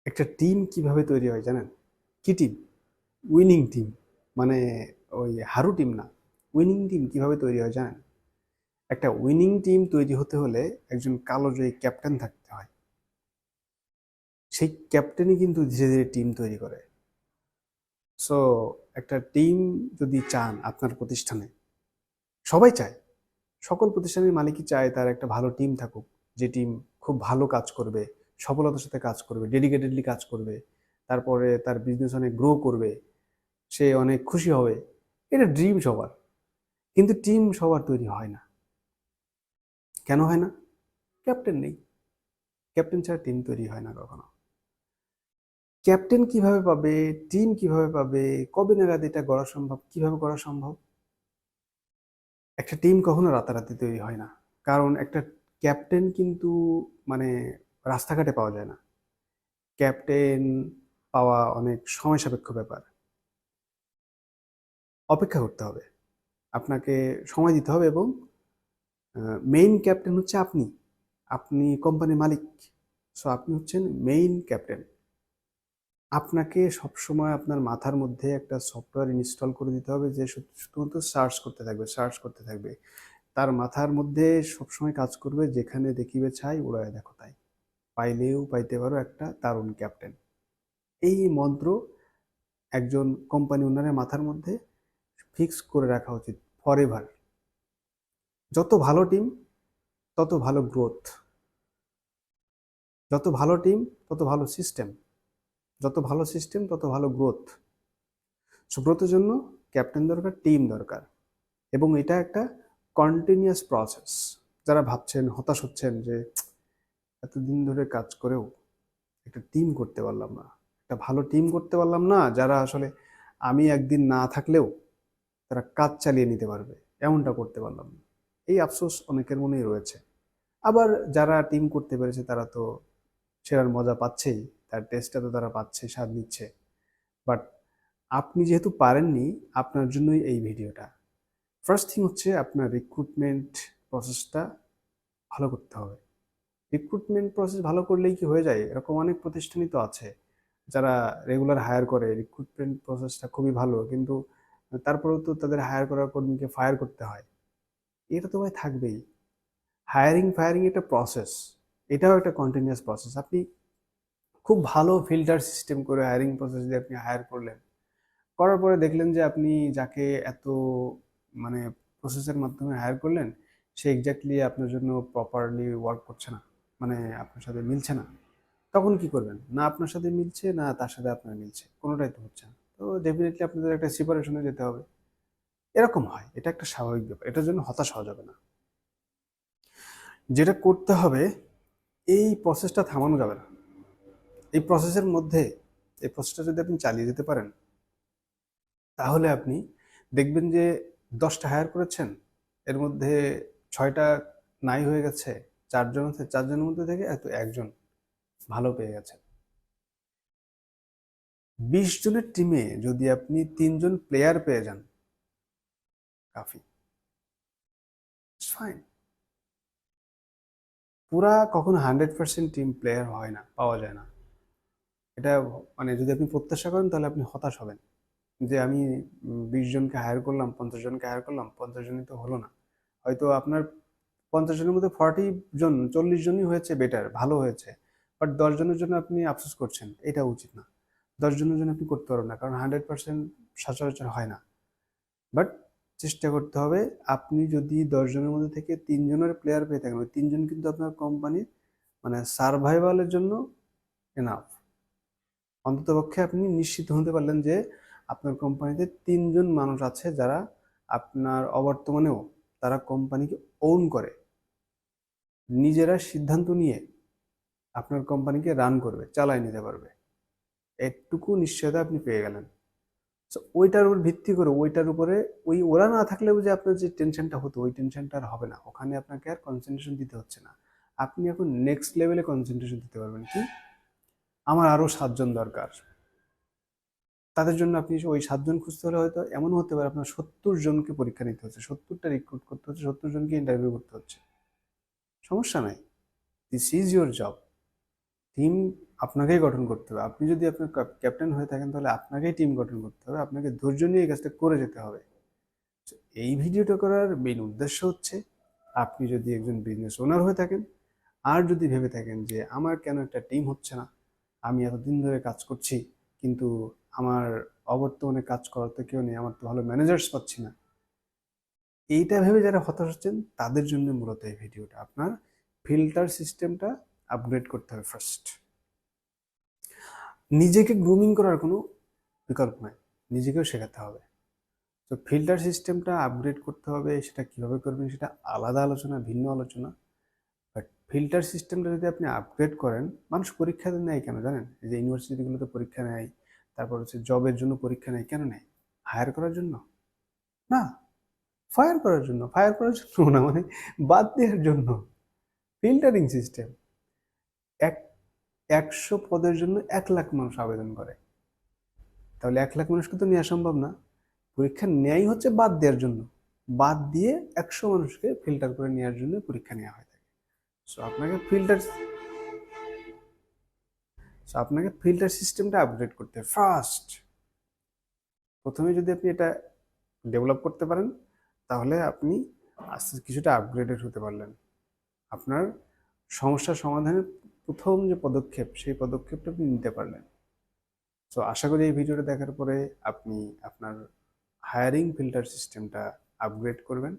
একটা টিম কিভাবে তৈরি হয় জানেন? কি টিম? Winning team. মানে ওই হারু টিম না। উইনিং টিম কিভাবে তৈরি হয় জানেন? একটা উইনিং টিম তৈরি হতে হলে একজন কালোজয়ী ক্যাপ্টেন থাকতে হয়। সেই ক্যাপ্টেনই কিন্তু ধীরে ধীরে টিম তৈরি করে। সো একটা টিম যদি চান আপনার প্রতিষ্ঠানে, সবাই চায়, সকল প্রতিষ্ঠানের মালিকই চায় তার একটা ভালো টিম থাকুক, যে টিম খুব ভালো কাজ করবে, সফলতার সাথে কাজ করবে, ডেডিকেটেডলি কাজ করবে, তারপরে তার বিজনেস অনেক গ্রো করবে, সে অনেক খুশি হবে। এটা ড্রিম সবার। কিন্তু টিম সবার তৈরি হয় না। কেন হয় না? ক্যাপ্টেন নেই। ক্যাপ্টেন ছাড়া টিম তৈরি হয় না কখনো। ক্যাপ্টেন কিভাবে পাবে, টিম কিভাবে পাবে, কবে নাগাদ এটা গড়া সম্ভব, কিভাবে করা সম্ভব? একটা টিম কখনো রাতারাতি তৈরি হয় না। কারণ একটা ক্যাপ্টেন কিন্তু মানে রাস্তাঘাটে পাওয়া যায় না। ক্যাপ্টেন পাওয়া অনেক সময় সাপেক্ষ ব্যাপার। অপেক্ষা করতে হবে, আপনাকে সময় দিতে হবে, এবং মেইন ক্যাপ্টেন হচ্ছে আপনি। আপনি কোম্পানির মালিক। সো আপনি হচ্ছেন মেইন ক্যাপ্টেন। আপনাকে সবসময় আপনার মাথার মধ্যে একটা সফটওয়্যার ইনস্টল করে দিতে হবে, যে শুধুমাত্র সার্চ করতে থাকবে, সার্চ করতে থাকবে। তার মাথার মধ্যে সবসময় কাজ করবে, যেখানে দেখিবে ছাই উড়ায় দেখো তাই, পাইলেও পাইতে পারো একটা দারুণ ক্যাপ্টেন। এই মন্ত্র একজন কোম্পানি ওনারের মাথার মধ্যে ফিক্স করে রাখা উচিত ফরএভার। যত ভালো টিম তত ভালো গ্রোথ, যত ভালো টিম তত ভালো সিস্টেম, যত ভালো সিস্টেম তত ভালো গ্রোথ। সো গ্রোথের জন্য ক্যাপ্টেন দরকার, টিম দরকার, এবং এটা একটা কন্টিনিউয়াস প্রসেস। যারা ভাবছেন, হতাশ হচ্ছেন যে এতদিন ধরে কাজ করেও একটা টিম করতে পারলাম না, একটা ভালো টিম করতে পারলাম না, যারা আসলে আমি একদিন না থাকলেও তারা কাজ চালিয়ে নিতে পারবে, এমনটা করতে পারলাম না, এই আফসোস অনেকের মনেই রয়েছে। আবার যারা টিম করতে পেরেছে তারা তো সেরার মজা পাচ্ছেই, তার টেস্টটা তো তারা পাচ্ছে, স্বাদ নিচ্ছে। বাট আপনি যেহেতু পারেননি, আপনার জন্যই এই ভিডিওটা। ফার্স্ট থিং হচ্ছে আপনার রিক্রুটমেন্ট প্রসেসটা ভালো করতে হবে। রিক্রুটমেন্ট প্রসেস ভালো করলেই কি হয়ে যায়? এরকম অনেক প্রতিষ্ঠানই তো আছে যারা রেগুলার হায়ার করে, রিক্রুটমেন্ট প্রসেসটা খুবই ভালো, কিন্তু তারপরেও তো তাদের হায়ার করার কর্মীকে ফায়ার করতে হয়। এটা তো ভাই থাকবেই। হায়ারিং ফায়ারিং একটা প্রসেস, এটাও একটা কন্টিনিউয়াস প্রসেস। আপনি খুব ভালো ফিল্টার সিস্টেম করে হায়ারিং প্রসেস দিয়ে আপনি হায়ার করলেন, করার পরে দেখলেন যে আপনি যাকে এত মানে প্রসেসের মাধ্যমে হায়ার করলেন, সে এক্স্যাক্টলি আপনার জন্য প্রপারলি ওয়ার্ক করছে না, মানে আপনার সাথে মিলছে না। তখন কি করবেন? না আপনার সাথে মিলছে, না তার সাথে আপনার মিলছে, কোনোটাই তো হচ্ছে না। তো ডেফিনেটলি আপনাদের একটা সেপারেশনে যেতে হবে। এরকম হয়, এটা একটা স্বাভাবিক ব্যাপার, এটার জন্য হতাশ হওয়া যাবে না। যেটা করতে হবে, এই প্রসেসটা থামানো যাবে না। এই প্রসেসের মধ্যে, এই প্রসেসটা যদি আপনি চালিয়ে যেতে পারেন, তাহলে আপনি দেখবেন যে 10টা হায়ার করেছেন, এর মধ্যে 6টা নাই হয়ে গেছে, 4জন আছে, 4জনের মধ্যে থেকে এত একজন ভালো পেয়ে গেছেন। 20 জনের টিমে যদি আপনি 3জন প্লেয়ার পেয়ে যান, কাফি, ফাইন। পুরা কখনো 100% টিম প্লেয়ার হয় না, পাওয়া যায় না। এটা মানে যদি আপনি প্রত্যাশা করেন তাহলে আপনি হতাশ হবেন, যে আমি 20 জনকে হায়ার করলাম, 50 জনকে হায়ার করলাম, 50 জনই তো হলো না। হয়তো আপনার 50 জনের মধ্যে 40 জন, 40 জনই হয়েছে বেটার, ভালো হয়েছে। বাট 10 জনের জন্য আপনি আফসোস করছেন, এটা উচিত না। 10 জনের জন্য আপনি করতে পারবেন না, কারণ 100% সচরাচর হয় না। বাট চেষ্টা করতে হবে। আপনি যদি 10 জনের মধ্যে থেকে 3জনের প্লেয়ার পেয়ে থাকেন, ওই 3জন কিন্তু আপনার কোম্পানির মানে সার্ভাইভালের জন্য এনাফ। অন্ততপক্ষে আপনি নিশ্চিত হতে পারলেন যে আপনার কোম্পানিতে 3জন মানুষ আছে যারা আপনার অবর্তমানেও তারা কোম্পানিকে ওন করে, নিজেরা সিদ্ধান্ত নিয়ে আপনার কোম্পানিকে রান করবে, চালায় নিতে পারবে। এটুকু নিশ্চয়তা আপনি পেয়ে গেলেন। সো ওইটার উপর ভিত্তি করে, ওইটার উপরে, ওই ওরা না থাকলেও যে আপনার যে টেনশনটা হতো, ওই টেনশনটা আর হবে না। ওখানে আপনাকে আর কনসেন্ট্রেশন দিতে হচ্ছে না। আপনি এখন নেক্সট লেভেলে কনসেন্ট্রেশন দিতে পারবেন। কি? আমার আরো 7জন দরকার। তাদের জন্য আপনি ওই 7জন খুঁজতে হলে হয়তো এমনও হতে পারে আপনার 70 জনকে পরীক্ষা নিতে হচ্ছে, 70টা রিক্রুট করতে হচ্ছে, 70 জনকে ইন্টারভিউ করতে হচ্ছে। সমস্যা নাই, this is your job. Team আপনাকেই গঠন করতে হবে। আপনি যদি আপনার ক্যাপ্টেন হয়ে থাকেন তাহলে আপনাকেই টিম গঠন করতে হবে, আপনাকে ধৈর্য নিয়ে এই কাজটা করে যেতে হবে। তো এই ভিডিওটা করার মেইন উদ্দেশ্য হচ্ছে, আপনি যদি একজন বিজনেস ওনার হয়ে থাকেন আর যদি ভেবে থাকেন যে আমার কেন একটা টিম হচ্ছে না, আমি এতদিন ধরে কাজ করছি কিন্তু আমার অবর্তমানে কাজ করার তো কেউ নেই, আমার তো ভালো ম্যানেজার্স পাচ্ছি না, এইটা ভেবে যারা হতাশ হচ্ছেন তাদের জন্য মূলত এই ভিডিওটা। আপনার ফিল্টার সিস্টেমটা আপগ্রেড করতে হবে ফার্স্ট। নিজেকে গ্রুমিং করার কোনো বিকল্প নাই, নিজেকেও শেখাতে হবে। তো ফিল্টার সিস্টেমটা আপগ্রেড করতে হবে, সেটা কিভাবে করবেন সেটা আলাদা আলোচনা, ভিন্ন আলোচনা। বাট ফিল্টার সিস্টেমটা যদি আপনি আপগ্রেড করেন, মানুষ পরীক্ষা নেয় কেন জানেন? এই যে ইউনিভার্সিটিগুলোতে পরীক্ষা নেয়, তারপর হচ্ছে জবের জন্য পরীক্ষা নেয়, কেন নেয়? হায়ার করার জন্য না, ফায়ার করার জন্য। ফায়ার করার জন্য না, মানে বাদ দেওয়ার জন্য। Filtering system. এক 100 পদের জন্য 1 লাখ মানুষ আবেদন করে, তাহলে 1 লাখ মানুষকে তো নেওয়া সম্ভব না। পরীক্ষা নেয়াই হচ্ছে বাদ দেওয়ার জন্য, বাদ দিয়ে 100 মানুষকে ফিল্টার করে নেওয়ার জন্য পরীক্ষা নেওয়া হয় থাকে। সো আপনাকে ফিল্টার সো আপনাকে ফিল্টার সিস্টেমটা আপগ্রেড করতে হবে ফার্স্ট। প্রথমে যদি আপনি এটা ডেভেলপ করতে পারেন, তাহলে আপনি আস্তে আস্তে কিছুটা আপগ্রেডেড হতে পারলেন। আপনার সমস্যার সমাধানের প্রথম যে পদক্ষেপ, সেই পদক্ষেপটা আপনি নিতে পারলেন। সো আশা করি এই ভিডিওটা দেখার পরে আপনি আপনার হায়ারিং ফিল্টার সিস্টেমটা আপগ্রেড করবেন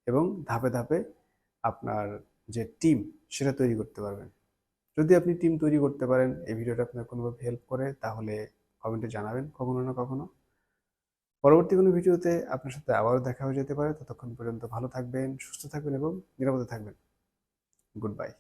এবং ধাপে ধাপে আপনার যে টিম সেটা তৈরি করতে পারবেন। যদি আপনি টিম তৈরি করতে পারেন, এই ভিডিওটা আপনার কোনোভাবে হেল্প করে, তাহলে কমেন্টে জানাবেন কখনো না কখনো। পরবর্তী কোনো ভিডিওতে আপনার সাথে আবারও দেখা হয়ে যেতে পারে। ততক্ষণ পর্যন্ত ভালো থাকবেন, সুস্থ থাকবেন এবং নিরাপদে থাকবেন। Good bye.